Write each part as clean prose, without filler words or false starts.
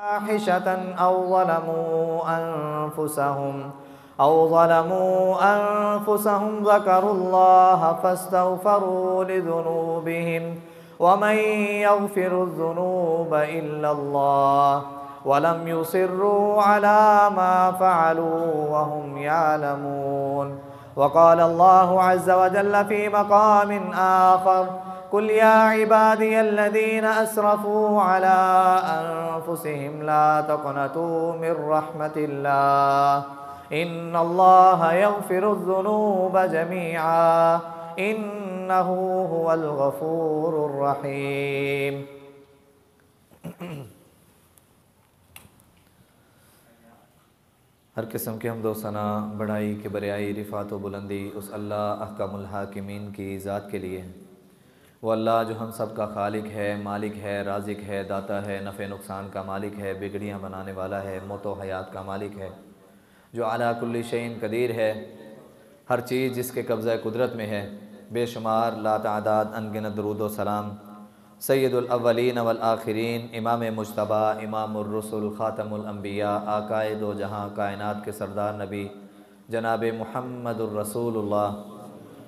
फाहिशतन औ ज़लमू अनफुसहुम ज़करुल्लाह फस्तग़फ़रू लिज़ुनूबिहिम वमन यग़फ़िरुज़्ज़ुनूब इल्लल्लाह वलम युसिर्रू अला मा फ़अलू वहुम यअलमून। वक़ाल अल्लाहु अज़्ज़ व जल्ल फ़ी मक़ामिन आख़र कुल या इबादियल्लज़ीना अस्रफ़ू अला अनफुसिहिम ला तक़नतू मिर रहमतिल्लाह इन्नल्लाहा यग़फ़िरुज़्ज़ुनूब जमीआ इन्नहु हुवल गफ़ूरुर रहीम। हर किस्म के हम्द व सना बड़ाई के बरियाई रिफ़ात व बुलंदी उस अल्लाह अहकमुल हाकिमीन की ज़ात के लिए है। वो अल्लाह जो हम सब का खालिक है, मालिक है, राज़िक है, दाता है, नफ़े नुकसान का मालिक है, बिगड़ियाँ बनाने वाला है, मौत व हयात का मालिक है, जो अला कुल्ली शैइन कदीर है, हर चीज़ जिसके कब्ज़ा कुदरत में है। बेशुमार लातादाद अनगिनत दरूद व सलाम सय्यदुल अव्वलीन वल आखिरीन इमाम मुज्तबा इमामुर रुसुल ख़ातमुल अंबिया आकाए दो जहाँ कायनात के सरदार नबी जनाब मुहम्मदुर रसूलुल्लाह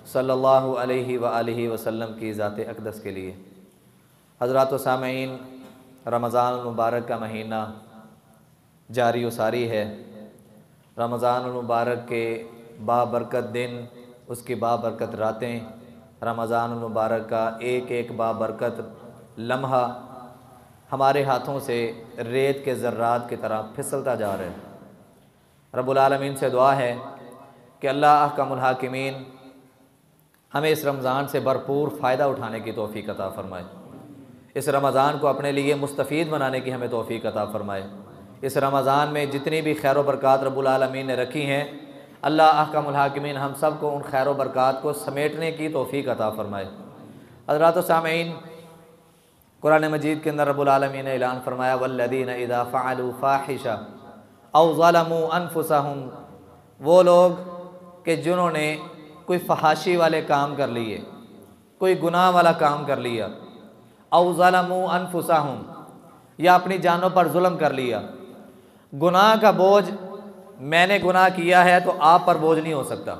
सल्लल्लाहु अलैहि व आलिहि वसल्लम की ज़ात अक़दस के लिए। हज़रात व सामईन, रमज़ान मुबारक का महीना जारी व सारी है। रमज़ान मुबारक के बाबरकत दिन, उसकी बाबरकत रातें, रमज़ान मुबारक का एक एक बाबरकत लम्हा हमारे हाथों से रेत के ज़र्रात की तरह फिसलता जा रहा है। रब्बुल आलमीन से दुआ है कि अल्लाह अहकमुल हाकिमीन हमें इस रमज़ान से भरपूर फ़ायदा उठाने की तौफ़ीक़ अता फ़रमाए। इस रमज़ान को अपने लिए मुस्तफ़ीद बनाने की हमें तौफ़ीक़ अता फ़रमाए। इस रमज़ान में जितनी भी खैर व बरक़ात रब्बुल आलमीन ने रखी हैं, अल्लाह अहकमुल हाकिमीन हम सब को उन खैर व बरक़ात को समेटने की तौफ़ीक़ अता फ़रमाए। हज़रात व सामईन, कुरान मजीद के अंदर रब्बुल आलमीन ने ऐलान फ़रमाया वल्लज़ीना इज़ा फ़अलू फ़ाहिशा औ ज़लमू अनफुसहुम, वो लोग कि जिन्होंने कोई फ़हाशी वाले काम कर लिए, कोई गुनाह वाला काम कर लिया, औ ज़लमू अनफुसहुम, या अपनी जानों पर जुल्म कर लिया। गुनाह का बोझ, मैंने गुनाह किया है तो आप पर बोझ नहीं हो सकता,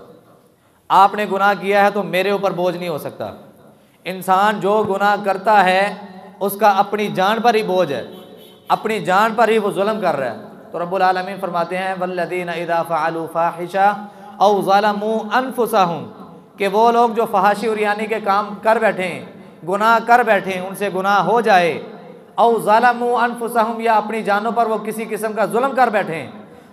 आपने गुनाह किया है तो मेरे ऊपर बोझ नहीं हो सकता। इंसान जो गुनाह करता है उसका अपनी जान पर ही बोझ है, अपनी जान पर ही वो जुल्म कर रहा है। तो रब्बुल आलमीन फरमाते हैं वल्लज़ीना इज़ा फ़अलू फ़ाहिशा औ ज़लमू अनफुसहुम, कि वो लोग जो फ़हाशी और यानी के काम कर बैठे, गुनाह कर बैठे, उनसे गुनाह हो जाए, औ ज़लमू अनफुसहुम, या अपनी जानों पर वो किसी किस्म का जुल्म कर बैठे,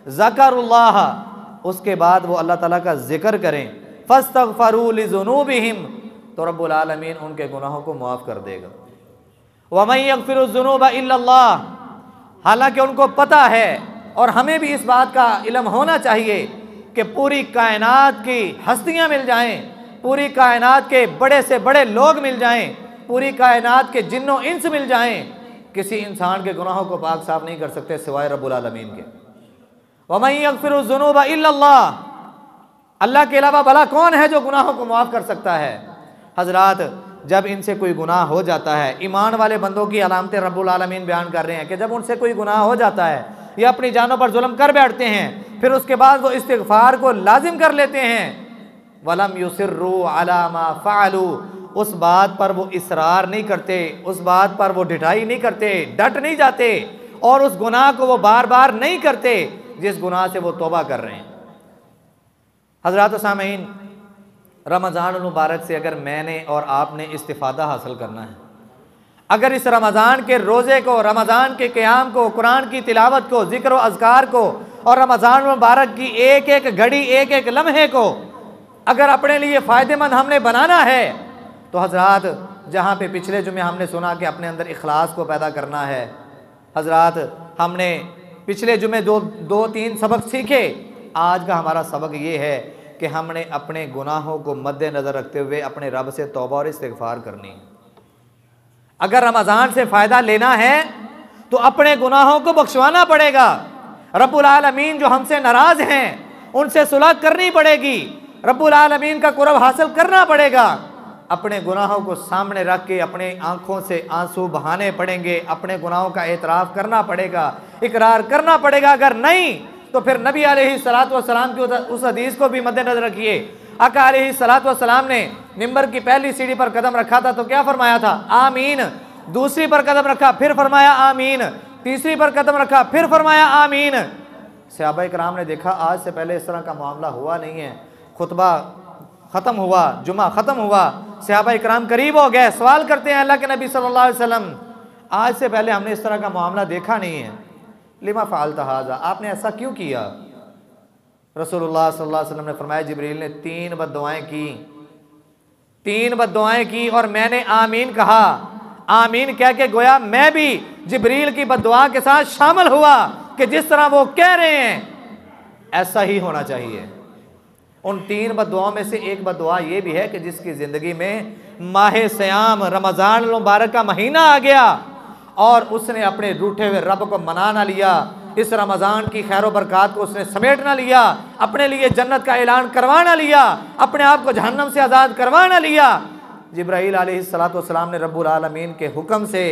ज़करुल्लाह, उसके बाद वो अल्लाह ताला का ज़िक्र करें, फ़स्तग़फ़रू लिज़ुनूबिहिम, तो रब्बुल आलमीन उनके गुनाहों को माफ़ कर देगा। वमन यग़फ़िरुज़्ज़ुनूब इल्लल्लाह, हालांकि उनको पता है, और हमें भी इस बात का इल्म होना चाहिए कि पूरी कायनात की हस्तियाँ मिल जाएँ, पूरी कायनात के बड़े से बड़े लोग मिल जाएँ, पूरी कायनात के जिन्नो इंस मिल जाएँ, किसी इंसान के गुनाहों को पाक साफ नहीं कर सकते सिवाय रब्बुल आलमीन के। वमन यग़फ़िरुज़्ज़ुनूब इल्लल्लाह, अल्लाह के अलावा भला कौन है जो गुनाहों को माफ़ कर सकता है। हज़रात, जब इनसे कोई गुनाह हो जाता है, ईमान वाले बंदों की अलामतें रब्बुल आलमीन बयान कर रहे हैं कि जब उनसे कोई गुनाह हो जाता है या अपनी जानों पर जुल्म कर बैठते हैं, फिर उसके बाद वो इस्तिग़फ़ार को लाजिम कर लेते हैं, वलम युसिर्रू अला मा फ़अलू, उस बात पर वो इसरार नहीं करते, उस बात पर वो ढिठाई नहीं करते, डट नहीं जाते, और उस गुनाह को वो बार बार नहीं करते जिस गुनाह से वो तौबा कर रहे हैं। हज़रात सामईन, रमज़ान मुबारक से अगर मैंने और आपने इस्तिफ़ादा हासिल करना है, अगर इस रमज़ान के रोज़े को, रमज़ान के क़याम को, कुरान की तिलावत को, ज़िक्र व अज़कार को, और रमज़ान मुबारक की एक एक घड़ी, एक एक लम्हे को अगर अपने लिए फ़ायदेमंद हमने बनाना है, तो हज़रात, जहाँ पे पिछले जुमे हमने सुना कि अपने अंदर इखलास को पैदा करना है, हज़रात हमने पिछले जुमे दो तीन सबक सीखे। आज का हमारा सबक ये है कि हमने अपने गुनाहों को मद्देनज़र रखते हुए अपने रब से तौबा और इस्तिग़फ़ार करनी है। अगर रमज़ान से फ़ायदा लेना है तो अपने गुनाहों को बख्शवाना पड़ेगा। रब्बुल आलमीन जो हमसे नाराज़ हैं उनसे सुलह करनी पड़ेगी, रब्बुल आलमीन का कुर्ब हासिल करना पड़ेगा। अपने गुनाहों को सामने रख के अपने आंखों से आंसू बहाने पड़ेंगे, अपने गुनाहों का एतराफ़ करना पड़ेगा, इकरार करना पड़ेगा। अगर नहीं तो फिर नबी अलैहिस्सलातु वस्सलाम की उस हदीस को भी मद्देनज़र रखिए। आका अलैहिस्सलातु वस्सलाम ने मिंबर की पहली सीढ़ी पर कदम रखा था तो क्या फरमाया था? आमीन। दूसरी पर कदम रखा फिर फरमाया आमीन। तीसरी पर कदम रखा फिर फरमाया आमीन। सहाबा इकराम ने देखा आज से पहले इस तरह का मामला हुआ नहीं है। खुतबा ख़त्म हुआ, जुमा ख़त्म हुआ, सहाबा इकराम करीब हो गए, सवाल करते हैं अल्लाह के नबी सल्लल्लाहु अलैहि वसल्लम, आज से पहले हमने इस तरह का मामला देखा नहीं है। लिमा फ़अल्ता हाज़ा, आपने ऐसा क्यों किया? रसूलुल्लाह सल्लल्लाहु अलैहि वसल्लम ने फरमाया जिब्रील ने 3 बद्दुआएं की, 3 बद्दुआएं की और मैंने आमीन कहा। आमीन कह के गोया मैं भी जिब्रील की बद्दुआ के साथ शामिल हुआ कि जिस तरह वो कह रहे हैं ऐसा ही होना चाहिए। उन 3 बद्दुआओं में से एक बद्दुआ ये भी है कि जिसकी ज़िंदगी में माह सयाम रमज़ान मुबारक का महीना आ गया और उसने अपने रूठे हुए रब को मना ना लिया, इस रमज़ान की खैर बरक़ात को उसने समेट ना लिया, अपने लिए जन्नत का ऐलान करवा ना लिया, अपने आप को जहन्नम से आज़ाद करवा ना लिया। जिब्राईल अलैहिस्सलातु वस्सलाम ने रब्बुल आलमीन के हुक्म से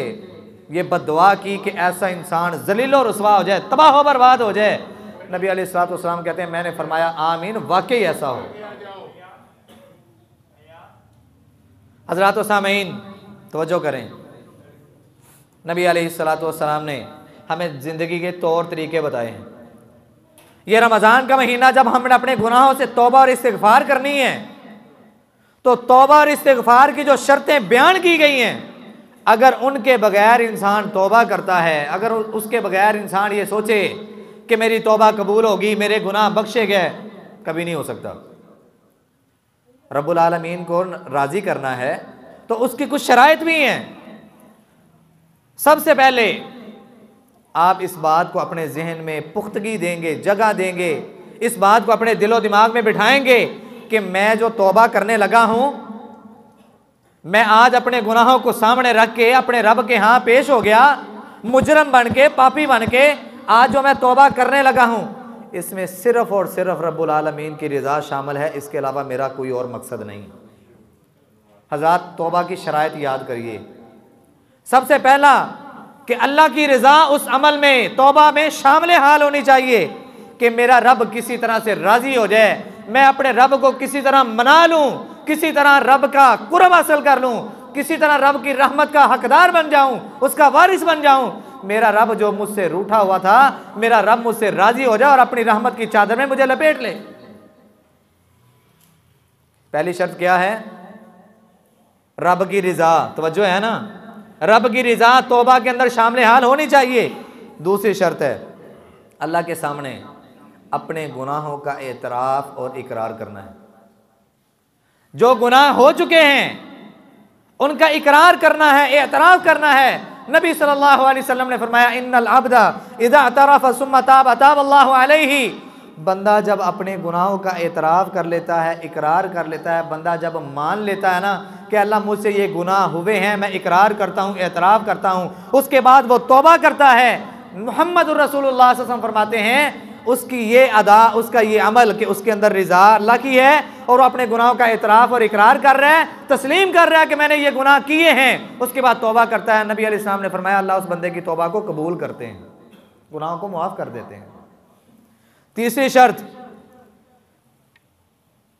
ये बद्दुआ की कि ऐसा इंसान ज़लील और रुसवा हो जाए, तबाह व बर्बाद हो जाए। नबी अलैहिस्सलातु वस्सलाम कहते हैं मैंने फरमाया आमीन, वाकई ऐसा हो। हज़रात व सामीन तवज्जो करें, नबी अलैहिस्सलातु वस्सलाम ने हमें ज़िंदगी के तौर तरीके बताए हैं। ये रमज़ान का महीना जब हमने अपने गुनाहों से तौबा और इस्तिग़फ़ार करनी है तो तौबा और इस्तिग़फ़ार की जो शर्तें बयान की गई हैं, अगर उनके बगैर इंसान तौबा करता है, अगर उसके बगैर इंसान ये सोचे कि मेरी तौबा कबूल होगी, मेरे गुनाह बख्शे गए, कभी नहीं हो सकता। रब्बुल आलमीन को राज़ी करना है तो उसकी कुछ शराइत भी हैं। सबसे पहले आप इस बात को अपने जहन में पुख्तगी देंगे, जगह देंगे, इस बात को अपने दिलो दिमाग में बिठाएंगे कि मैं जो तौबा करने लगा हूँ, मैं आज अपने गुनाहों को सामने रख के अपने रब के यहाँ पेश हो गया, मुजरम बन के, पापी बन के आज जो मैं तौबा करने लगा हूँ, इसमें सिर्फ़ और सिर्फ रब्बुल आलमीन की रज़ा शामिल है, इसके अलावा मेरा कोई और मकसद नहीं। हज़रात तौबा की शराइत याद करिए। सबसे पहला कि अल्लाह की रज़ा उस अमल में, तौबा में शामिल हाल होनी चाहिए कि मेरा रब किसी तरह से राज़ी हो जाए, मैं अपने रब को किसी तरह मना लूँ, किसी तरह रब का कुर्ब हासिल कर लूँ, किसी तरह रब की रहमत का हकदार बन जाऊँ, उसका वारिस बन जाऊँ। मेरा रब जो मुझसे रूठा हुआ था, मेरा रब मुझसे राज़ी हो जाए और अपनी रहमत की चादर में मुझे लपेट ले। पहली शर्त क्या है? रब की रज़ा। तवज्जो है ना, रब की रज़ा तौबा के अंदर शामिल हाल होनी चाहिए। दूसरी शर्त है अल्लाह के सामने अपने गुनाहों का एतराफ़ और इकरार करना है। जो गुनाह हो चुके हैं उनका इकरार करना है, एतराफ़ करना है। नबी सल्लल्लाहु अलैहि वसल्लम ने फरमाया इन्नल अब्दा इज़ा अतरफ़ सुम्मा ताब ताबल्लाहु अलैहि। बंदा जब अपने गुनाहों का एतराफ़ कर लेता है, इकरार कर लेता है, बंदा जब मान लेता है ना कि अल्लाह मुझसे ये गुनाह हुए हैं, मैं इकरार करता हूँ, एतराफ़ करता हूँ, उसके बाद वो तौबा करता है। मुहम्मदुर रसूलुल्लाह सल्लल्लाहु अलैहि वसल्लम फरमाते हैं उसकी ये अदा, उसका ये अमल कि उसके अंदर रज़ा अल्लाह की है और वो अपने गुनाहों का एतराफ़ और इकरार कर रहा है, तस्लीम कर रहा है कि मैंने ये गुनाह किए हैं, उसके बाद तौबा करता है। नबी अलैहिस्सलाम ने फरमाया अल्लाह उस बंदे की तौबा को कबूल करते हैं, गुनाहों को मुआफ़ कर देते हैं। तीसरी शर्त,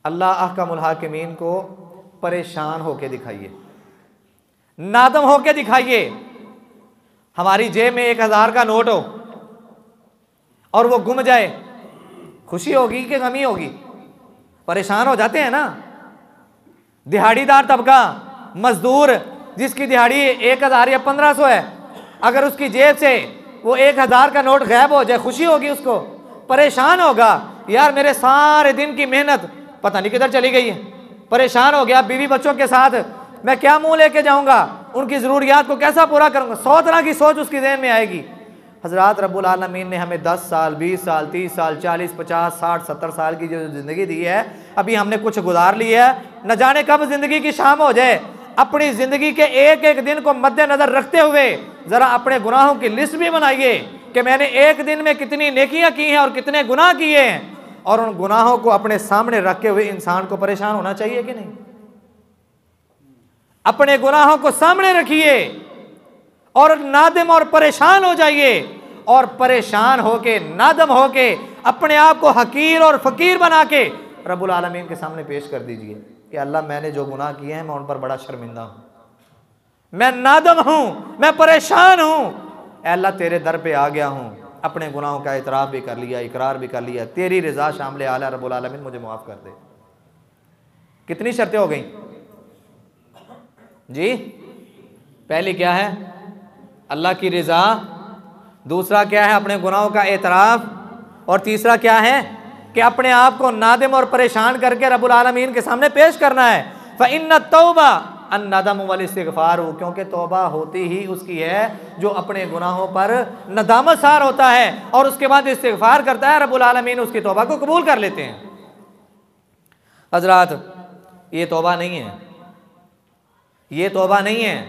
अल्लाह अहकामुल हाकिमीन को परेशान होके दिखाइए, नादम होके दिखाइए। हमारी जेब में 1000 का नोट हो और वो गुम जाए, खुशी होगी कि गमी होगी? परेशान हो जाते हैं ना। दिहाड़ीदार तबका, मजदूर जिसकी दिहाड़ी 1000 या 1500 है, अगर उसकी जेब से वो 1000 का नोट गायब हो जाए, खुशी होगी उसको? परेशान होगा, यार मेरे सारे दिन की मेहनत पता नहीं किधर चली गई है। परेशान हो गया, बीवी बच्चों के साथ मैं क्या मुंह लेके जाऊंगा, उनकी ज़रूरियात को कैसा पूरा करूंगा, 100 तरह की सोच उसकी ज़हन में आएगी। हज़रात रब्बुल आलमीन ने हमें 10 साल, 20 साल, 30 साल, 40, 50, 60, 70 साल की जो ज़िंदगी दी है, अभी हमने कुछ गुजार ली है, न जाने कब ज़िंदगी की शाम हो जाए। अपनी ज़िंदगी के एक एक दिन को मद्देनज़र रखते हुए ज़रा अपने गुनाहों की लिस्ट भी बनाइए कि मैंने एक दिन में कितनी नेकियां की हैं और कितने गुनाह किए हैं, और उन गुनाहों को अपने सामने रखे हुए इंसान को परेशान होना चाहिए कि नहीं? अपने गुनाहों को सामने रखिए और नादम और परेशान हो जाइए, और परेशान होके नादम होके अपने आप को हकीर और फ़कीर बना के रब्बुल आलमीन के सामने पेश कर दीजिए कि अल्लाह मैंने जो गुनाह किए हैं मैं उन पर बड़ा शर्मिंदा हूँ, मैं नादम हूँ, मैं परेशान हूँ। अल्लाह तेरे दर पे आ गया हूँ, अपने गुनाहों का इतराफ़ भी कर लिया, इकरार भी कर लिया, तेरी रज़ा शामिल आला रब्बुल आलमीन मुझे माफ़ कर दे। कितनी शर्तें हो गई जी? पहली क्या है? अल्लाह की रज़ा, दूसरा क्या है? अपने गुनाहों का एतराफ़, और तीसरा क्या है कि अपने आप को नादिम और परेशान करके रब्बुल आलमीन के सामने पेश करना है। फ़इन्ना तौबा अन्नदम वल इस्तिग़फ़ार, क्योंकि तौबा होती ही उसकी है जो अपने गुनाहों पर नदामत सार होता है और उसके बाद इस्तिग़फ़ार करता है, रब्बुल आलमीन उसकी तौबा को कबूल कर लेते हैं। हज़रात, ये तौबा नहीं है, ये तौबा नहीं है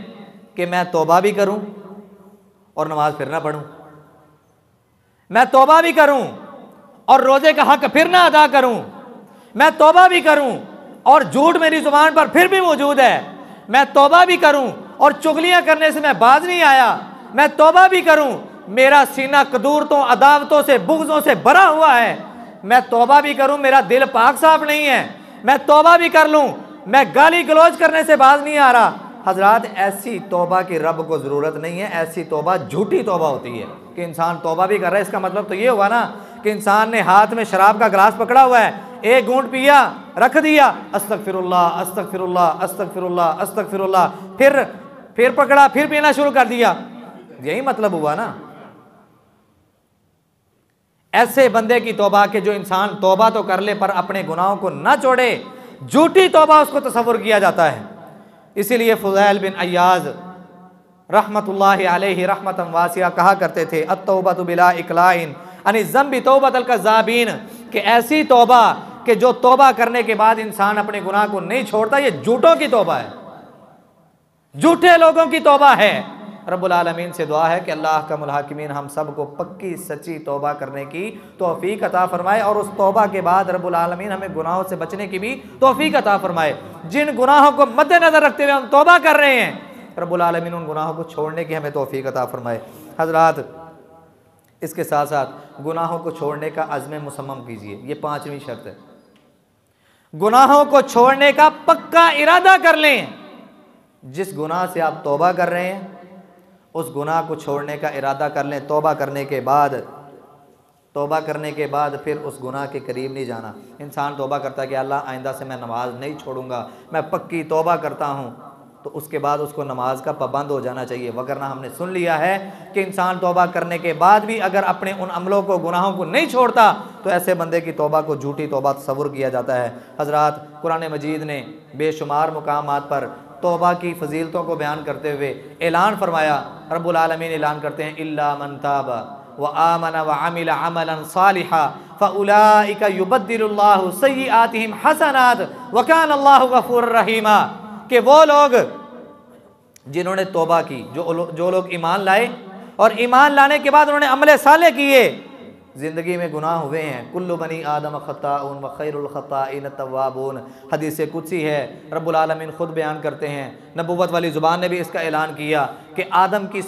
कि मैं तौबा भी करूं और नमाज फिर ना पढ़ूं, मैं तौबा भी करूं और रोज़े का हक फिर ना अदा करूं, मैं तौबा भी करूं और झूठ मेरी ज़ुबान पर फिर भी मौजूद है, मैं तौबा भी करूं और चुगलियां करने से मैं बाज नहीं आया, मैं तौबा भी करूं, मेरा सीना कदूरतों, अदावतों से, बुग़्ज़ों से भरा हुआ है, मैं तौबा भी करूं, मेरा दिल पाक साफ नहीं है, मैं तौबा भी कर लूं, मैं गाली गलौज करने से बाज नहीं आ रहा। हज़रात, ऐसी तौबा की रब को ज़रूरत नहीं है, ऐसी तौबा झूठी तौबा होती है कि इंसान तौबा भी कर रहा है। इसका मतलब तो ये हुआ ना कि इंसान ने हाथ में शराब का गिलास पकड़ा हुआ है, एक घूंट पिया, रख दिया, अस्तगफिरुल्लाह अस्तगफिरुल्लाह अस्तगफिरुल्लाह अस्तगफिरुल्लाह, फिर पकड़ा, फिर पीना शुरू कर दिया। यही मतलब हुआ ना। ऐसे बंदे की तौबा के जो इंसान तौबा तो कर ले पर अपने गुनाहों को ना छोड़े, झूठी तौबा उसको तसव्वुर किया जाता है। इसीलिए फुज़ैल बिन अय्याज़ रहमतुल्लाहि अलैहि रहमतन वासिया कहा करते थे, अत्तौबतु बिला इक़लाइन अनि ज़म्बि तौबतल कज़्ज़ाबीन, कि ऐसी तौबा कि जो तौबा करने के बाद इंसान अपने गुनाह को नहीं छोड़ता, ये झूठों की तौबा है, झूठे लोगों की तौबा है। रब्बुल आलमीन से दुआ है कि अल्लाह अहकमुल हाकिमीन हम सब को पक्की सच्ची तौबा करने की तौफीक अता फरमाए, और उस तौबा के बाद रब्बुल आलमीन हमें गुनाहों से बचने की भी तौफीक अता फरमाए। जिन गुनाहों को मद्देनज़र रखते हुए हम तौबा कर रहे हैं, रब्बुल आलमीन उन गुनाहों को छोड़ने की हमें तौफीक अता फरमाए। हज़रात, इसके साथ साथ गुनाहों को छोड़ने का अज़्म मुसम्मम कीजिए, ये 5वीं शर्त है। गुनाहों को छोड़ने का पक्का इरादा कर लें। जिस गुनाह से आप तौबा कर रहे हैं उस गुनाह को छोड़ने का इरादा कर लें। तौबा करने के बाद फिर उस गुनाह के करीब नहीं जाना। इंसान तौबा करता है कि अल्लाह आइंदा से मैं नमाज नहीं छोड़ूंगा, मैं पक्की तौबा करता हूँ, तो उसके बाद उसको नमाज का पाबंद हो जाना चाहिए। वगरना हमने सुन लिया है कि इंसान तौबा करने के बाद भी अगर अपने उन अमलों को, गुनाहों को नहीं छोड़ता, तो ऐसे बंदे की तौबा को झूठी तौबा तस्वुर किया जाता है। हज़रात, कुरान मजीद ने बेशुमार मुकामात पर तौबा की फ़जीलतों को बयान करते हुए ऐलान फरमाया। रब्बुल आलमीन ऐलान करते हैं, इल्ला मन ताबा व आमन व अमिला अमलन सालिहा फउलाइका युबद्दिलुल्लाहु सय्यिआतिहिम हसनात व काना अल्लाहु गफूरर रहीमा, कि वो लोग जिन्होंने तौबा की, जो लोग ईमान लाए और ईमान लाने के बाद उन्होंने अमले साले किए, ज़िंदगी में गुनाह हुए हैं। कुल्लु बनी आदम ख़त्ताउन व खैरुल ख़त्ताइन तव्वाबून, हदीस कुदसी है। रब्बुल आलमीन ख़ुद बयान करते हैं, नबुव्वत वाली ज़ुबान ने भी इसका ऐलान किया कि आदम की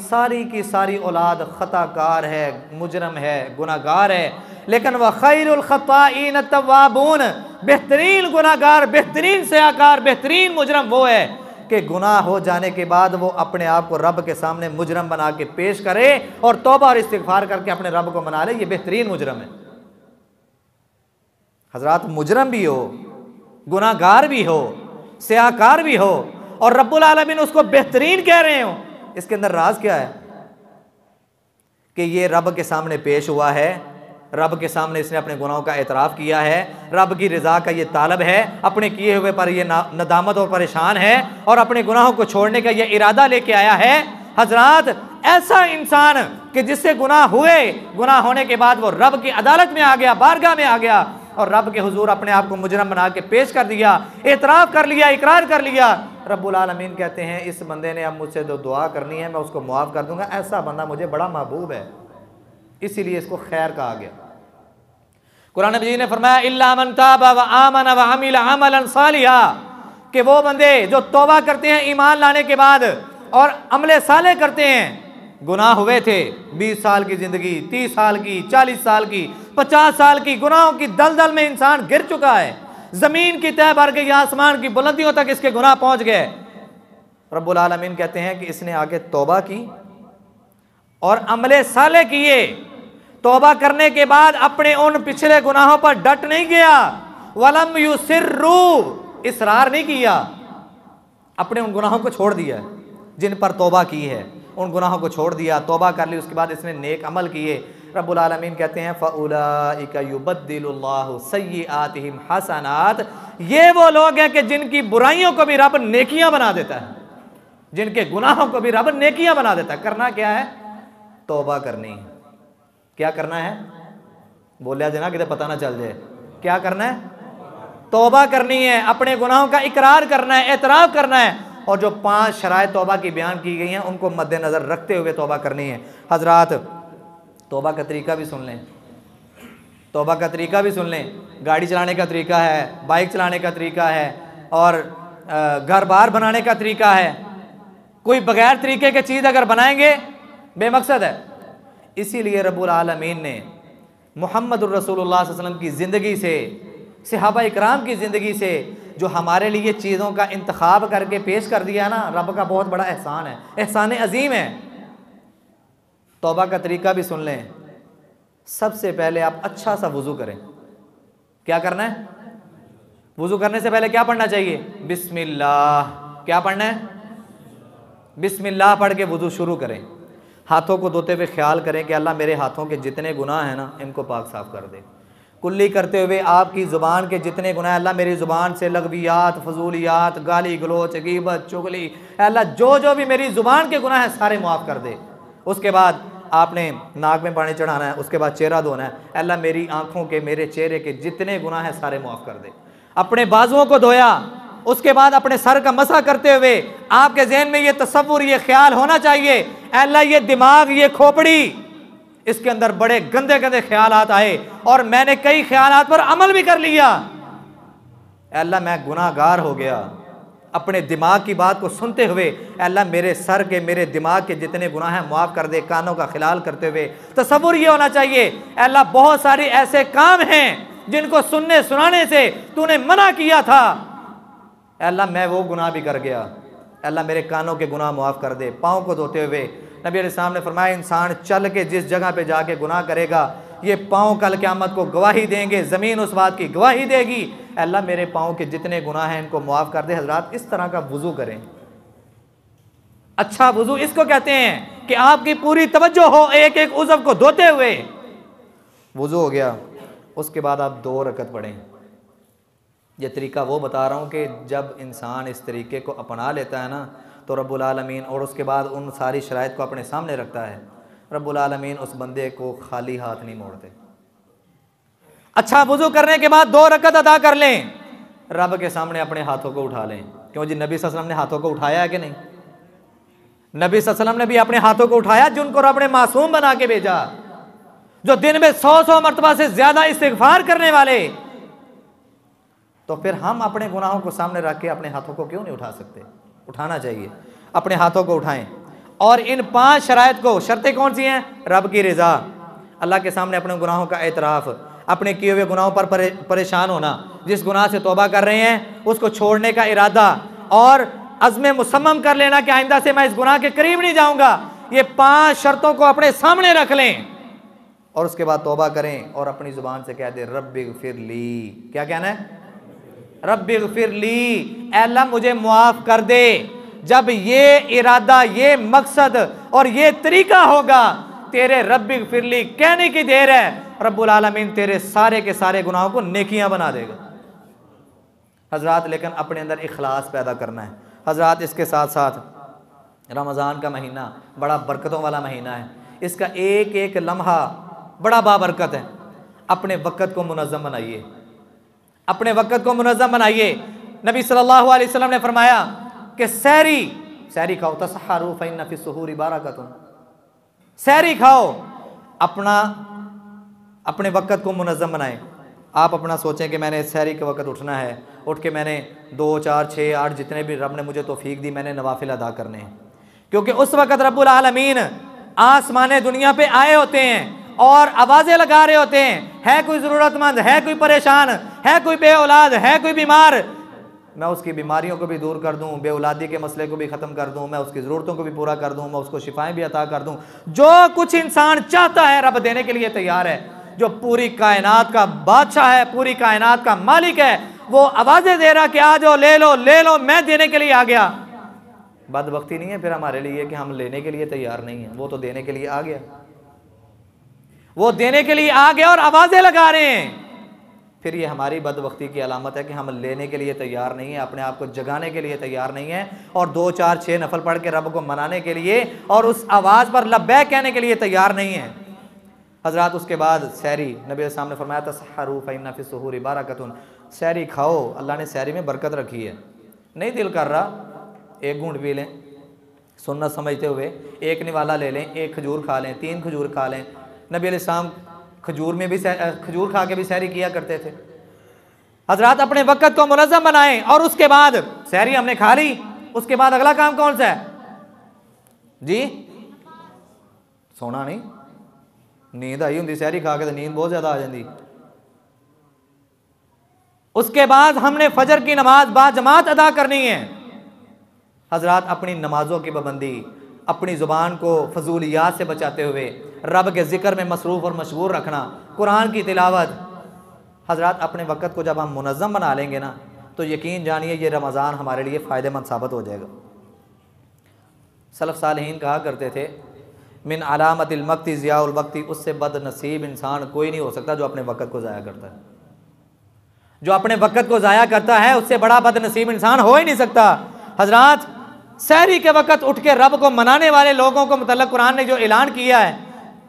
सारी औलाद ख़ताकार है, मुजरम है, गुनाहगार है, लेकिन वह खैरुल ख़त्ताइन तव्वाबून, बेहतरीन गुनाहगार, बेहतरीन सयाकार, बेहतरीन मुजरम वो है कि गुनाह हो जाने के बाद वो अपने आप को रब के सामने मुजरम बना के पेश करे और तौबा और इस्तिग़फ़ार करके अपने रब को मना ले। ये बेहतरीन मुजरम है। हज़रात, मुजरम भी हो, गुनाहगार भी हो, सयाकार भी हो, और रब्बुल आलमीन उसको बेहतरीन कह रहे हो, इसके अंदर राज क्या है? कि ये रब के सामने पेश हुआ है, रब के सामने इसने अपने गुनाहों का एतराफ़ किया है, रब की रज़ा का ये तालब है, अपने किए हुए पर ये नदामत और परेशान है, और अपने गुनाहों को छोड़ने का ये इरादा लेके आया है। हज़रात, ऐसा इंसान कि जिससे गुनाह हुए, गुनाह होने के बाद वो रब की अदालत में आ गया, बारगाह में आ गया और रब के हुजूर अपने आप को मुजरम बना के पेश कर दिया, एतराफ़ कर लिया, इकरार कर लिया। रब्बुल आलमीन कहते हैं, इस बंदे ने अब मुझसे जो दुआ करनी है मैं उसको मुआफ़ कर दूंगा, ऐसा बंदा मुझे बड़ा महबूब है, इसीलिए इसको खैर कहा गया। कुरान मजीद ने फरमाया, इल्ला मन ताबा व आमन व अमिला अमलन सालिहा, कि वो बंदे जो तौबा करते हैं ईमान लाने के बाद और अमले साले करते हैं, गुनाह हुए थे 20 साल की ज़िंदगी, 30 साल की, 40 साल की, 50 साल की, गुनाहों की दलदल में इंसान गिर चुका है, ज़मीन की तह भर गई, आसमान की बुलंदियों तक इसके गुनाह पहुंच गए। रब्बुल आलमीन कहते हैं कि इसने आगे तौबा की और अमले साले किए। तौबा करने के बाद अपने उन पिछले गुनाहों पर डट नहीं गया, वलम युसिर्रू, इसरार नहीं किया, अपने उन गुनाहों को छोड़ दिया जिन पर तौबा की है, उन गुनाहों को छोड़ दिया, तौबा कर ली, उसके बाद इसने नेक अमल किए। रब्बुल आलमीन कहते हैं फ़उलाइका युबद्दिलुल्लाहु सय्यिआतिहिम हसनात, ये वो लोग हैं कि जिनकी बुराइयों को भी रब नेकियां बना देता है, जिनके गुनाहों को भी रब नेकियां बना देता है। करना क्या है? तौबा करनी है। क्या करना है? बोलिया जना किधर पता ना चल जाए। क्या करना है? तौबा करनी है, अपने गुनाहों का इकरार करना है, एतराफ़ करना है, और जो 5 शराइत तौबा की बयान की गई हैं उनको मद्देनज़र रखते हुए तौबा करनी है। हज़रात, तौबा का तरीका भी सुन लें, तौबा का तरीका भी सुन लें। गाड़ी चलाने का तरीका है, बाइक चलाने का तरीका है, और घर बार बनाने का तरीका है। कोई बगैर तरीके की चीज़ अगर बनाएंगे बेमकसद है। इसीलिए रब्बुल आलमीन ने मुहम्मदुर रसूलुल्लाह सल्लल्लाहु अलैहि वसल्लम की ज़िंदगी से, सहाबा इकराम की ज़िंदगी से जो हमारे लिए चीज़ों का इंतखाब करके पेश कर दिया ना, रब का बहुत बड़ा एहसान है, एहसान अजीम है। तौबा का तरीका भी सुन लें। सबसे पहले आप अच्छा सा वुज़ू करें। क्या करना है? वुज़ू करने से पहले क्या पढ़ना चाहिए? बिस्मिल्लाह। क्या पढ़ना है? बिस्मिल्लाह पढ़ के वुज़ू शुरू करें। हाथों को धोते हुए ख्याल करें कि अल्लाह मेरे हाथों के जितने गुनाह हैं ना, इनको पाक साफ़ कर दे। कुल्ली करते हुए आपकी ज़ुबान के जितने गुनाह, अल्लाह मेरी ज़ुबान से लगवियात, फजूलियात, गाली गलोच, गीबत, चुगली, अल्लाह जो भी मेरी ज़ुबान के गुनाह हैं सारे मुआफ़ कर दे। उसके बाद आपने नाक में पानी चढ़ाना है, उसके बाद चेहरा धोना है, अल्लाह मेरी आँखों के, मेरे चेहरे के जितने गुनाह हैं सारे मुआफ़ कर दे। अपने बाजुओं को धोया, उसके बाद अपने सर का मसा करते हुए आपके जहन में ये तसव्वुर, ये ख्याल होना चाहिए, अल्लाह ये दिमाग, ये खोपड़ी, इसके अंदर बड़े गंदे गंदे ख्यालात आए और मैंने कई ख्यालात पर अमल भी कर लिया, अल्लाह मैं गुनाहगार हो गया। अपने दिमाग की बात को सुनते हुए अल्लाह मेरे सर के, मेरे दिमाग के जितने गुनाह हैं माफ़ कर दे। कानों का ख्याल करते हुए तसव्वुर ये होना चाहिए, अल्लाह बहुत सारे ऐसे काम हैं जिनको सुनने सुनाने से तूने मना किया था, अल्लाह मैं वो गुनाह भी कर गया, अल्लाह मेरे कानों के गुनाह माफ़ कर दे। पाँव को धोते हुए नबी अलैहिस्सलाम ने फरमाया, इंसान चल के जिस जगह पे जाके गुनाह करेगा, ये पाँव कल क़यामत को गवाही देंगे, ज़मीन उस बात की गवाही देगी, अल्लाह मेरे पाँव के जितने गुनाह हैं इनको माफ़ कर दे। हज़रात, इस तरह का वुज़ू करें। अच्छा वुज़ू इसको कहते हैं कि आपकी पूरी तवज्जो हो एक एक उज़व को धोते हुए। वुज़ू हो गया, उसके बाद आप 2 रकत पढ़ें। यह तरीका वो बता रहा हूँ कि जब इंसान इस तरीके को अपना लेता है ना, तो रब्बुल आलमीन, और उसके बाद उन सारी शराइत को अपने सामने रखता है, रब्बुल आलमीन उस बंदे को खाली हाथ नहीं मोड़ते। अच्छा वुज़ू करने के बाद 2 रकत अदा कर लें, रब के सामने अपने हाथों को उठा लें। क्यों जी, नबी सल्लल्लाहु अलैहि वसल्लम ने हाथों को उठाया है कि नहीं? नबी सल्लल्लाहु अलैहि वसल्लम ने भी अपने हाथों को उठाया, जिनको रब ने मासूम बना के भेजा, जो दिन में 100 मरतबा से ज़्यादा इस्तिग़फ़ार करने वाले। तो फिर हम अपने गुनाहों को सामने रख के अपने हाथों को क्यों नहीं उठा सकते? उठाना चाहिए, अपने हाथों को उठाएं। और इन 5 शराइत को, शर्तें कौन सी हैं? रब की रज़ा, अल्लाह के सामने अपने गुनाहों का एतराफ़, अपने किए हुए गुनाहों पर परेशान होना, जिस गुनाह से तौबा कर रहे हैं उसको छोड़ने का इरादा, और अज़्म मुसम्मम कर लेना कि आइंदा से मैं इस गुनाह के करीब नहीं जाऊँगा। ये 5 शर्तों को अपने सामने रख लें और उसके बाद तौबा करें और अपनी ज़ुबान से कह दे, रब्बिग़फ़िरली। क्या कहना है? रब्बिग़फ़िरली, अल्लाह मुझे मुआफ़ कर दे। जब ये इरादा, ये मकसद और ये तरीका होगा, तेरे रब्बिग़फ़िरली कहने की देर है, रब्बुल आलमीन तेरे सारे के सारे गुनाहों को नेकियां बना देगा। हज़रात, लेकिन अपने अंदर इखलास पैदा करना है। हज़रात, इसके साथ साथ रमज़ान का महीना बड़ा बरकतों वाला महीना है, इसका एक एक लम्हा बड़ा बाबरकत है। अपने वक़्त को मुनज़्ज़म बनाइए, अपने वक़्त को मुनज़्ज़म बनाइए। नबी सल्लल्लाहु अलैहि वसल्लम ने फरमाया कि सहरी खाओ, तसहरू फ़इन्न फ़ी सुहूरी बरकतुन, सहरी खाओ, अपने वक़्त को मुनज़्ज़म बनाएं। आप अपना सोचें कि मैंने सहरी के वक्त उठना है, उठ के मैंने 2, 4, 6, 8 जितने भी रब ने मुझे तौफीक दी मैंने नवाफिल अदा करने हैं, क्योंकि उस वक़्त रब्बुल आलमीन आसमान दुनिया पे आए होते हैं और आवाज़ें लगा रहे होते हैं, है कोई ज़रूरतमंद, है कोई परेशान, है कोई बे औलाद, है कोई बीमार, मैं उसकी बीमारियों को भी दूर कर दूं, बे औलादी के मसले को भी ख़त्म कर दूं, मैं उसकी ज़रूरतों को भी पूरा कर दूं, मैं उसको शिफाएँ भी अता कर दूं। जो कुछ इंसान चाहता है रब देने के लिए तैयार है। जो पूरी कायनात का बादशाह है, पूरी कायनात का मालिक है, वो आवाज़ें दे रहा कि आ जाओ, ले लो ले लो, मैं देने के लिए आ गया। बदबख्ती नहीं है फिर हमारे लिए कि हम लेने के लिए तैयार नहीं हैं, वो तो देने के लिए आ गया, वो देने के लिए आ गया और आवाज़ें लगा रहे हैं। फिर ये हमारी बदबख्ती की अलामत है कि हम लेने के लिए तैयार नहीं है, अपने आप को जगाने के लिए तैयार नहीं है, और 2, 4, 6 नफल पढ़ के रब को मनाने के लिए और उस आवाज़ पर लब्बैक कहने के लिए तैयार नहीं है। हज़रात उसके बाद सहरी, नबी सामने फरमाया तसहरू फ़इन्ना फ़ी सुहूरी बरकतुन, सहरी खाओ, अल्लाह ने सहरी में बरकत रखी है। नहीं दिल कर रहा 1 घूंट पी लें सुन्नत समझते हुए, 1 निवाला ले लें, 1 खजूर खा लें, 3 खजूर खा लें। नबी अलैहिस्सलाम खजूर में भी खजूर खा के भी सहरी किया करते थे। हज़रात अपने वक़्त को मुनज़्ज़म बनाएं। और उसके बाद सहरी हमने खा ली, उसके बाद अगला काम कौन सा है जी? सोना नहीं, नींद आई होंगी सहरी खा के तो नींद बहुत ज़्यादा आ जाती। उसके बाद हमने फजर की नमाज बाजमात अदा करनी है। हज़रात अपनी नमाजों की पाबंदी, अपनी ज़ुबान को फजूलियात से बचाते हुए रब के ज़िक्र में मसरूफ़ और मशगूल रखना, कुरान की तिलावत। हज़रात अपने वक़्त को जब हम मुनज़्ज़म बना लेंगे ना, तो यकीन जानिए ये रमज़ान हमारे लिए फ़ायदेमंद साबित हो जाएगा। सलफ़ सालिहीन कहा करते थे मिन अलामतिल मक्ति ज़ियाउल वक्ति, उससे बदनसीब इंसान कोई नहीं हो सकता जो अपने वक़्त को ज़ाया करता है। जो अपने वक़्त को ज़ाया करता है उससे बड़ा बदनसीब इंसान हो ही नहीं सकता। हज़रात सहरी के वक़्त उठ के रब को मनाने वाले लोगों को मुतल्लिक़ कुरान ने जो ऐलान किया है,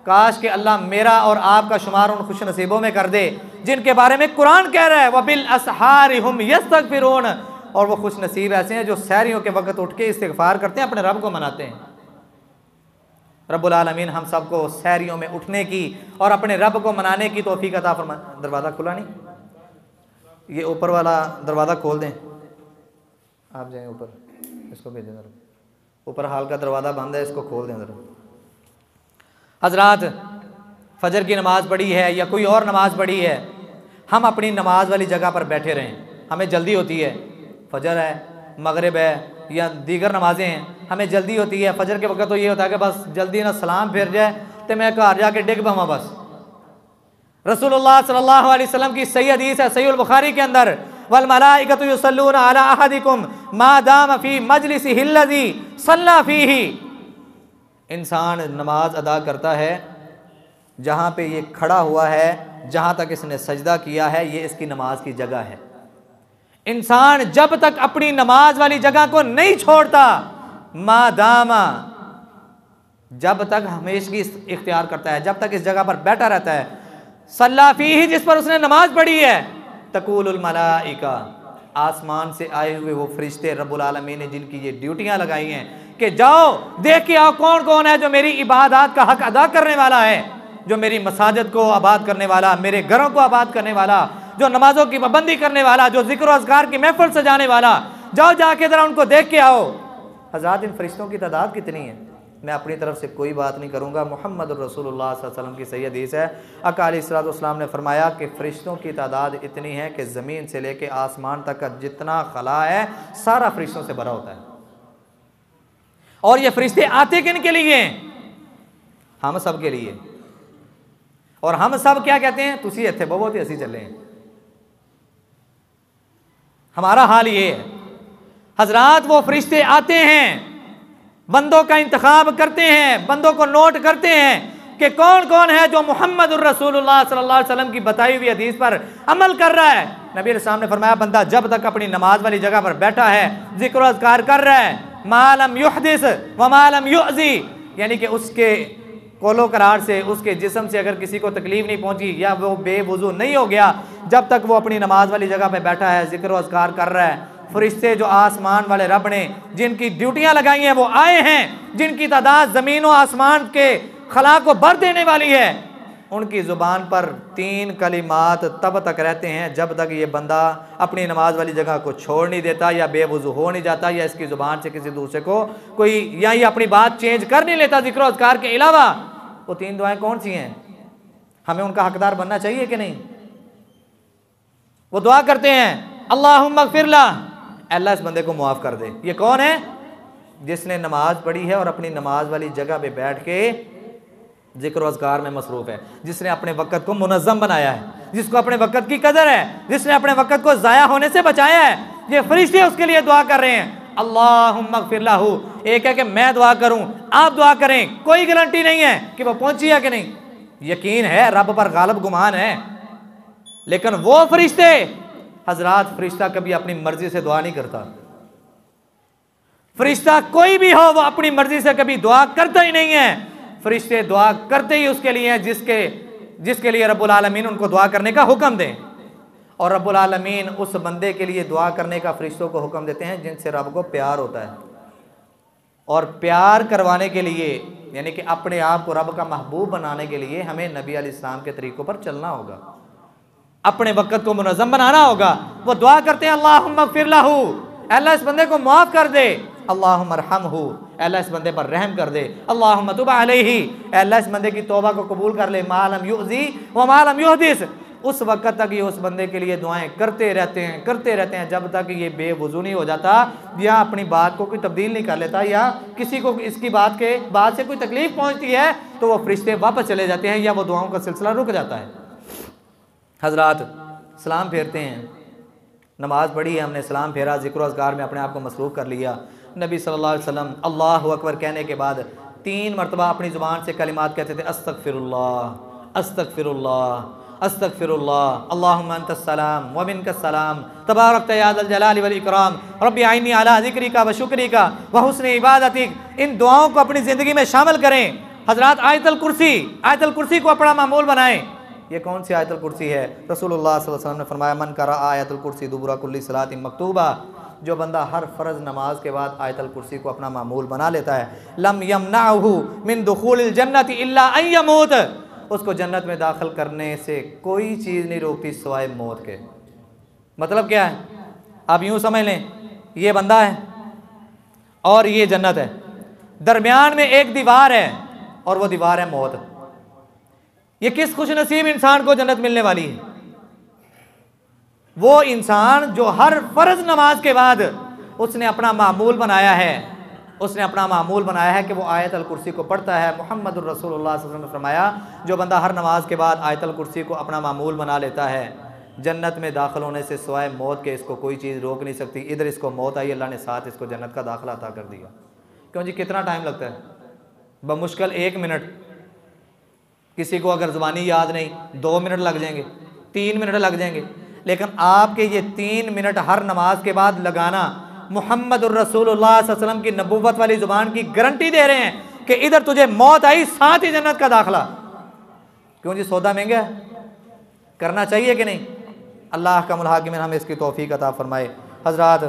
काश कि अल्लाह मेरा और आपका शुमार उन खुश नसीबों में कर दे जिनके बारे में कुरान कह रहा है वबिल असहारि हुम यस्तगफिरून, और वो खुश नसीब ऐसे हैं जो सहरियों के वक़्त उठ के इस्तिग़फ़ार करते हैं, अपने रब को मनाते हैं। रब्बुल आलमीन हम सबको सहरियों में उठने की और अपने रब को मनाने की तौफ़ीक़ अता फरमाए। दरवाज़ा खुला नहीं, ये ऊपर वाला दरवाज़ा खोल दें, आप जाएँ ऊपर, इसको भेजें ज़रा, ऊपर हाल का दरवाज़ा बंद है, इसको खोल दें ज़रा। हज़रात फजर की नमाज़ पढ़ी है या कोई और नमाज़ पढ़ी है, हम अपनी नमाज वाली जगह पर बैठे रहें। हमें जल्दी होती है, फजर है, मगरिब है या दीगर नमाजें हैं, हमें जल्दी होती है। फजर के वक्त तो ये होता है कि बस जल्दी ना सलाम फिर जाए तो मैं घर जाके डिग पावां बस। रसूलुल्लाह सल्लल्लाहु अलैहि वसल्लम की सही हदीस है सहीहुल बुखारी के अंदर, वल मलाइकतु युसल्लूना अला अहदिकुम मा दाम फी मजलिसिही अल्लज़ी सल्ला फीही। इंसान नमाज अदा करता है जहाँ पे ये खड़ा हुआ है, जहाँ तक इसने सजदा किया है, ये इसकी नमाज की जगह है। इंसान जब तक अपनी नमाज वाली जगह को नहीं छोड़ता, मादामा, जब तक हमेशगी इख्तियार करता है, जब तक इस जगह पर बैठा रहता है, सल्ला फीही, जिस पर उसने नमाज पढ़ी है, तकूलुल मलाइका, आसमान से आए हुए वो फरिश्ते रब्बुल आलमीन ने जिनकी ये ड्यूटियां लगाई हैं कि जाओ देख के आओ कौन कौन है जो मेरी इबादत का हक अदा करने वाला है, जो मेरी मसाजिद को आबाद करने वाला, मेरे घरों को आबाद करने वाला, जो नमाजों की पाबंदी करने वाला, जो जिक्र अज़कार की महफिल सजाने वाला, जाओ जाके ज़रा उनको देख के आओ। हज़रात इन फरिश्तों की तादाद कितनी है? मैं अपनी तरफ से कोई बात नहीं करूँगा, मुहम्मद रसूलुल्लाह सल्लल्लाहु अलैहि वसल्लम की सही हदीस है। आका अलैहिस्सलातु वस्सलाम ने फरमाया कि फ़रिश्तों की तादाद इतनी है कि ज़मीन से लेके आसमान तक का जितना खला है सारा फरिश्तों से भरा होता है। और ये फरिश्ते आते किन के लिए? हम सब के लिए। और हम सब क्या कहते हैं? तुसी इत्थे बहुत ही हंसी चले हैं। हमारा हाल ये है हजरात, वो फरिश्ते आते हैं, बंदों का इंतखाब करते हैं, बंदों को नोट करते हैं कि कौन कौन है जो मोहम्मद रसूलुल्लाह सल्लल्लाहु अलैहि वसल्लम की बताई हुई हदीस पर अमल कर रहा है। नबी अलैहि ने फरमाया बंदा जब तक अपनी नमाज वाली जगह पर बैठा है, जिक्र अज़कार कर रहा है, मालम युहदिस व मालम युअज़ी, यानी कि उसके कोलो करार से, उसके जिस्म से अगर किसी को तकलीफ नहीं पहुंची या वो बेवुज़ू नहीं हो गया, जब तक वो अपनी नमाज वाली जगह पर बैठा है, जिक्र अज़कार कर रहा है, फरिश्ते जो आसमान वाले रब ने जिनकी ड्यूटियां लगाई हैं वो आए हैं, जिनकी तादाद ज़मीन और आसमान के खला को भर देने वाली है, उनकी ज़ुबान पर 3 कलिमात तब तक रहते हैं जब तक ये बंदा अपनी नमाज वाली जगह को छोड़ नहीं देता, या बेवुज़ू हो नहीं जाता, या इसकी ज़ुबान से किसी दूसरे को कोई, या ये अपनी बात चेंज कर नहीं लेता ज़िक्र अज़कार के अलावा। वो 3 दुआएं कौन सी हैं? हमें उनका हकदार बनना चाहिए कि नहीं? वो दुआ करते हैं अल्लाहुम्मा अग़फ़िर लह, अल्लाह इस बंदे को मुआफ़ कर दे। ये कौन है? जिसने नमाज पढ़ी है और अपनी नमाज वाली जगह पे बैठ के ज़िक्र अज़कार में मसरूफ़ है, जिसने अपने वक़्त को मुनज़्ज़म बनाया है, जिसको अपने वक़्त की कदर है, जिसने अपने वक़्त को ज़ाया होने से बचाया है। ये फरिश्ते उसके लिए दुआ कर रहे हैं अल्लाहुम्मा अग़फ़िर लहू। एक है कि मैं दुआ करूं, आप दुआ करें, कोई गारंटी नहीं है कि वो पहुंची है कि नहीं। यकीन है, रब पर गालिब गुमान है, लेकिन वो फरिश्ते, हजरात, फरिश्ता कभी अपनी मर्जी से दुआ नहीं करता। फरिश्ता कोई भी हो, वो अपनी मर्जी से कभी दुआ करता ही नहीं है। फरिश्ते दुआ करते ही उसके लिए हैं जिसके लिए रब्बुल आलमीन उनको दुआ करने का हुक्म दें। और रब्बुल आलमीन उस बंदे के लिए दुआ करने का फरिश्तों को हुक्म देते हैं जिनसे रब को प्यार होता है। और प्यार करवाने के लिए, यानी कि अपने आप को रब का महबूब बनाने के लिए, हमें नबी अलैहिस्सलाम के तरीक़ों पर चलना होगा, अपने वक़्त को मुनज़्ज़म बनाना होगा। वो दुआ करते हैं अल्लाहुम्मा अग़फ़िर लहू, अल्लाह इस बंदे को माफ़ कर दे। अल्लाहुम्मा अरहमहू, अल्लाह इस बंदे पर रहम कर दे। अल्लाहुम्मा तुब अलैहि, अल्लाह इस बंदे की तौबा को कबूल कर ले। मा लम युज़ी व मा लम युहदिस, उस वक़्त तक ये उस बंदे के लिए दुआएं करते रहते हैं जब तक ये बेवुज़ू नहीं हो जाता, या अपनी बात को कोई तब्दील नहीं कर लेता, या किसी को इसकी बात के बाद से कोई तकलीफ़ पहुँचती है तो वो फरिश्ते वापस चले जाते हैं, या वो दुआओं का सिलसिला रुक जाता है। हज़रात, सलाम फेरते हैं, नमाज पढ़ी है हमने, सलाम फेरा, ज़िक्र अज़कार में अपने आप को मसरूफ़ कर लिया। नबी सल्लल्लाहु अलैहि वसल्लम अल्लाहु अकबर कहने के बाद 3 मरतबा अपनी ज़ुबान से कलिमात कहते थे, अस्तग़फ़िरुल्लाह अस्तग़फ़िरुल्लाह अस्तग़फ़िरुल्लाह, अल्लाहुम्मा अंतस्सलाम व मिनकस्सलाम, तबारकत या ज़ल जलाली वल इकराम, रब्बी आइनी अला ज़िक्रिका व शुक्रिका व हुस्नि इबादतिक। इन दुआओं को अपनी ज़िंदगी में शामिल करें। हज़रात, आयतुल कुर्सी को अपना मामूल बनाएं। ये कौन सी आयतुल कुर्सी है? रसूलुल्लाह सल्लल्लाहु अलैहि वसल्लम ने फरमाया, मन करा आयतुल कुर्सी दुबुरा कुल्ली सलातिन मकतूबा, जो बंदा हर फ़र्ज़ नमाज के बाद आयतुल कुर्सी को अपना मामूल बना लेता है, लम यमनाहु मिन दुखूलिल जन्नति इल्ला अन यमूत, उसको जन्नत में दाखिल करने से कोई चीज़ नहीं रोकती सिवाय मौत के। मतलब क्या है? आप यूँ समझ लें, ये बंदा है और ये जन्नत है, दरमियान में एक दीवार है और वो दीवार है मौत। ये किस खुशनसीब इंसान को जन्नत मिलने वाली है? वो इंसान जो हर फ़र्ज़ नमाज के बाद उसने अपना मामूल बनाया है, कि वो आयतुल कुर्सी को पढ़ता है। मुहम्मदुर रसूलुल्लाह सल्लल्लाहु अलैहि वसल्लम ने फरमाया, जो बंदा हर नमाज के बाद आयतुल कुर्सी को अपना मामूल बना लेता है, जन्नत में दाखिल होने से सिवाय मौत के इसको कोई चीज़ रोक नहीं सकती। इधर इसको मौत आई, अल्लाह ने साथ इसको जन्नत का दाखिला अता कर दिया। क्यों जी? कितना टाइम लगता है? बमुश्किल 1 मिनट। किसी को अगर ज़ुबानी याद नहीं, 2 मिनट लग जाएंगे, 3 मिनट लग जाएंगे, लेकिन आपके ये 3 मिनट हर नमाज के बाद लगाना मुहम्मदुर रसूलुल्लाह सल्लल्लाहु अलैहि वसल्लम की नबूवत वाली ज़ुबान की गारंटी दे रहे हैं कि इधर तुझे मौत आई, साथ ही जन्नत का दाखिला। क्यों जी? सौदा महंगा है, करना चाहिए कि नहीं? अल्लाह अहकमुल हाकिमीन हमें इसकी तौफीक अता फरमाए। हज़रात,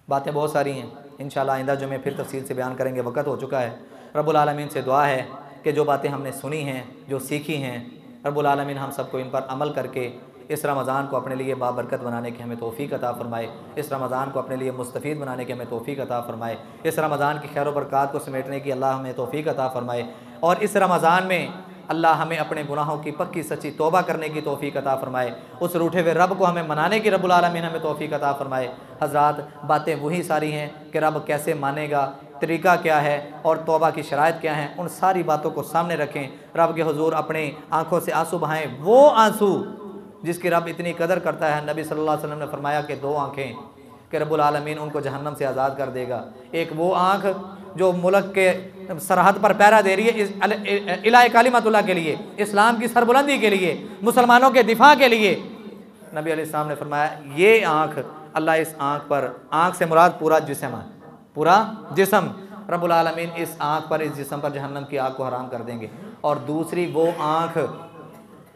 बातें बहुत सारी हैं, इंशाअल्लाह आइंदा जुमे फिर तफसील से बयान करेंगे, वक़्त हो चुका है। रब्बुल आलमीन से दुआ है कि जो बातें हमने सुनी हैं, जो सीखी हैं, रब्बुल आलमीन हम सबको इन पर अमल करके इस रमज़ान को अपने लिए बाबरकत बनाने की हमें तौफ़ीक अता फ़रमाए। इस रमज़ान को अपने लिए मुस्तफ़ीद बनाने की हमें तौफ़ीक अता फ़रमाए। इस रमज़ान की खैर बरक़ात को समेटने की अल्लाह हमें तौफ़ीक अता फ़रमाए। और इस रमज़ान में अल्लाह हमें अपने गुनाहों की पक्की सच्ची तौबा करने की तौफ़ीक अता फ़रमाए। उस रूठे हुए रब को हमें मनाने की रब्बुल आलमीन हमें तौफ़ीक अता फ़रमाए। हज़रात, बातें वही सारी हैं कि रब कैसे मानेगा, तरीक़ा क्या है और तौबा की शराइत क्या हैं, उन सारी बातों को सामने रखें। रब के हुज़ूर अपने आँखों से आंसू बहाएँ, वो आंसू जिसकी रब इतनी कदर करता है। नबी सल्लल्लाहु अलैहि वसल्लम ने फरमाया कि 2 आँखें कि रब्बुल आलमीन उनको जहन्नम से आज़ाद कर देगा। एक वो आँख जो मुल्क के सरहद पर पहरा दे रही है इलाए कालिमतुल्लाह के लिए, इस्लाम की सरबुलंदी के लिए, मुसलमानों के दिफा के लिए। नबी अलैहिस्सलाम ने फरमाया, ये आँख, अल्लाह इस आँख पर, आँख से मुराद पूरा जिस्म है, पूरा जिस्म, रब्बुल आलमीन इस आँख पर, इस जिस्म पर जहन्नम की आग को हराम कर देंगे। और दूसरी वो आँख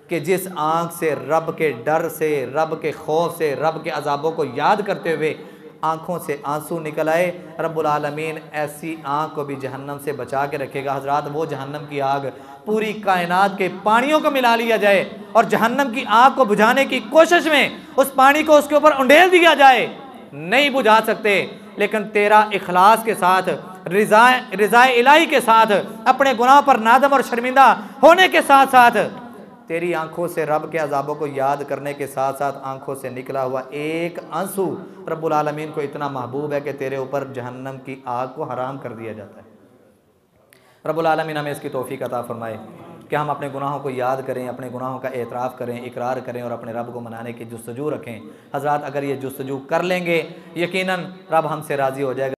कि जिस आँख से रब के डर से, रब के खौफ से, रब के अजाबों को याद करते हुए आँखों से आंसू निकल आए, रब्बुल आलमीन ऐसी आँख को भी जहन्नम से बचा के रखेगा। हजरात, वो जहन्नम की आग पूरी कायनात के पानियों को मिला लिया जाए और जहन्नम की आग को बुझाने की कोशिश में उस पानी को उसके ऊपर उंडेल दिया जाए, नहीं बुझा सकते। लेकिन तेरा इखलास के साथ, रिज़ा इलाही के साथ, अपने गुनाह पर नादम और शर्मिंदा होने के साथ साथ तेरी आंखों से रब के अजाबों को याद करने के साथ साथ आंखों से निकला हुआ एक आंसू रब्बुल आलमीन को इतना महबूब है कि तेरे ऊपर जहन्नम की आग को हराम कर दिया जाता है। रब्बुल आलमीन हमें इसकी तौफीक अता फरमाए कि हम अपने गुनाहों को याद करें, अपने गुनाहों का एतराफ़ करें, इकरार करें और अपने रब को मनाने की जुस्तजू रखें। हज़रात, अगर ये जुस्तजू कर लेंगे यकीनन रब हमसे राज़ी हो जाएगा।